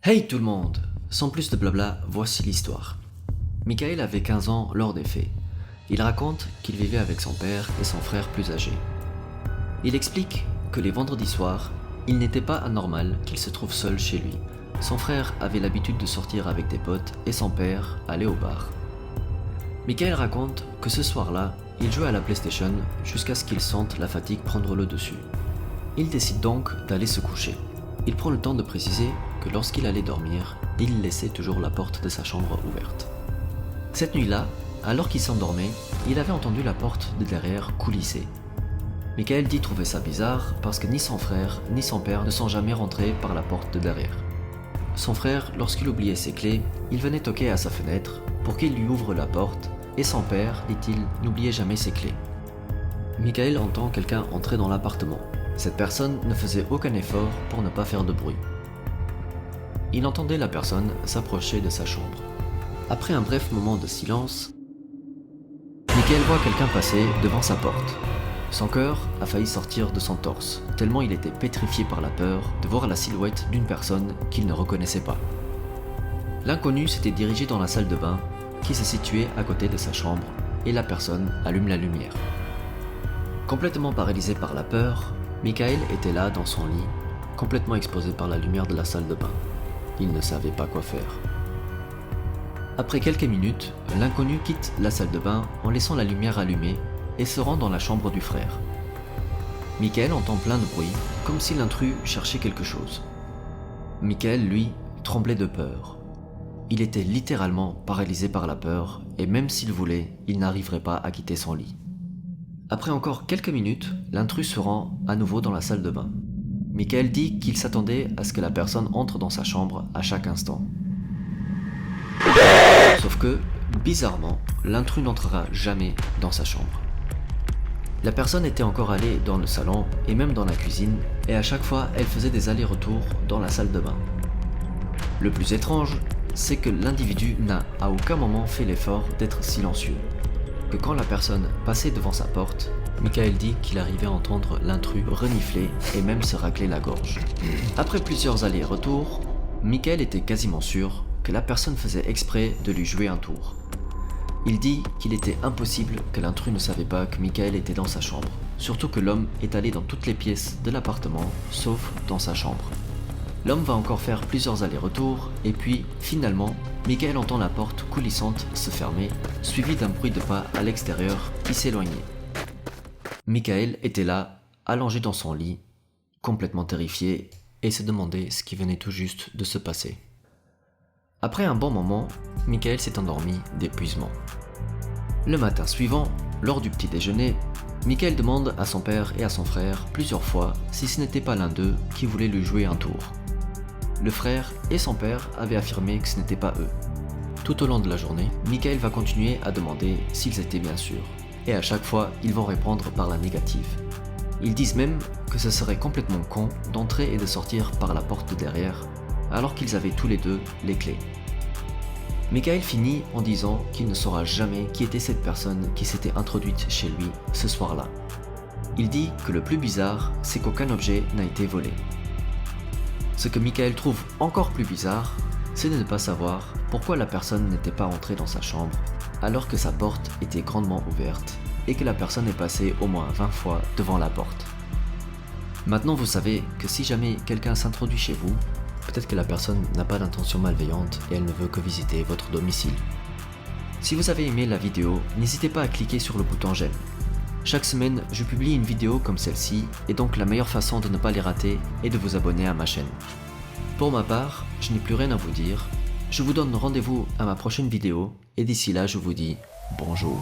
Hey tout le monde! Sans plus de blabla, voici l'histoire. Michael avait 15 ans lors des faits. Il raconte qu'il vivait avec son père et son frère plus âgé. Il explique que les vendredis soirs, il n'était pas anormal qu'il se trouve seul chez lui. Son frère avait l'habitude de sortir avec des potes et son père allait au bar. Michael raconte que ce soir-là, il jouait à la PlayStation jusqu'à ce qu'il sente la fatigue prendre le dessus. Il décide donc d'aller se coucher. Il prend le temps de préciser que lorsqu'il allait dormir, il laissait toujours la porte de sa chambre ouverte. Cette nuit-là, alors qu'il s'endormait, il avait entendu la porte de derrière coulisser. Michael dit trouver ça bizarre parce que ni son frère ni son père ne sont jamais rentrés par la porte de derrière. Son frère, lorsqu'il oubliait ses clés, il venait toquer à sa fenêtre pour qu'il lui ouvre la porte et son père, dit-il, n'oubliait jamais ses clés. Michael entend quelqu'un entrer dans l'appartement. Cette personne ne faisait aucun effort pour ne pas faire de bruit. Il entendait la personne s'approcher de sa chambre. Après un bref moment de silence, Michael voit quelqu'un passer devant sa porte. Son cœur a failli sortir de son torse, tellement il était pétrifié par la peur de voir la silhouette d'une personne qu'il ne reconnaissait pas. L'inconnu s'était dirigé dans la salle de bain qui se situait à côté de sa chambre et la personne allume la lumière. Complètement paralysé par la peur, Michael était là dans son lit, complètement exposé par la lumière de la salle de bain. Il ne savait pas quoi faire. Après quelques minutes, l'inconnu quitte la salle de bain en laissant la lumière allumée et se rend dans la chambre du frère. Michael entend plein de bruit, comme si l'intrus cherchait quelque chose. Michael, lui, tremblait de peur. Il était littéralement paralysé par la peur et même s'il voulait, il n'arriverait pas à quitter son lit. Après encore quelques minutes, l'intrus se rend à nouveau dans la salle de bain. Michael dit qu'il s'attendait à ce que la personne entre dans sa chambre à chaque instant. Sauf que, bizarrement, l'intrus n'entrera jamais dans sa chambre. La personne était encore allée dans le salon et même dans la cuisine, et à chaque fois, elle faisait des allers-retours dans la salle de bain. Le plus étrange, c'est que l'individu n'a à aucun moment fait l'effort d'être silencieux. Que quand la personne passait devant sa porte, Michael dit qu'il arrivait à entendre l'intrus renifler et même se racler la gorge. Après plusieurs allers-retours, Michael était quasiment sûr que la personne faisait exprès de lui jouer un tour. Il dit qu'il était impossible que l'intrus ne savait pas que Michael était dans sa chambre, surtout que l'homme est allé dans toutes les pièces de l'appartement, sauf dans sa chambre. L'homme va encore faire plusieurs allers-retours, et puis, finalement, Michael entend la porte coulissante se fermer, suivi d'un bruit de pas à l'extérieur qui s'éloignait. Michael était là, allongé dans son lit, complètement terrifié, et se demandait ce qui venait tout juste de se passer. Après un bon moment, Michael s'est endormi d'épuisement. Le matin suivant, lors du petit déjeuner, Michael demande à son père et à son frère plusieurs fois si ce n'était pas l'un d'eux qui voulait lui jouer un tour. Le frère et son père avaient affirmé que ce n'était pas eux. Tout au long de la journée, Michael va continuer à demander s'ils étaient bien sûrs. Et à chaque fois, ils vont répondre par la négative. Ils disent même que ce serait complètement con d'entrer et de sortir par la porte de derrière, alors qu'ils avaient tous les deux les clés. Michael finit en disant qu'il ne saura jamais qui était cette personne qui s'était introduite chez lui ce soir-là. Il dit que le plus bizarre, c'est qu'aucun objet n'a été volé. Ce que Michael trouve encore plus bizarre, c'est de ne pas savoir pourquoi la personne n'était pas entrée dans sa chambre alors que sa porte était grandement ouverte et que la personne est passée au moins 20 fois devant la porte. Maintenant vous savez que si jamais quelqu'un s'introduit chez vous, peut-être que la personne n'a pas d'intention malveillante et elle ne veut que visiter votre domicile. Si vous avez aimé la vidéo, n'hésitez pas à cliquer sur le bouton j'aime. Chaque semaine, je publie une vidéo comme celle-ci, et donc la meilleure façon de ne pas les rater est de vous abonner à ma chaîne. Pour ma part, je n'ai plus rien à vous dire, je vous donne rendez-vous à ma prochaine vidéo, et d'ici là je vous dis bonjour.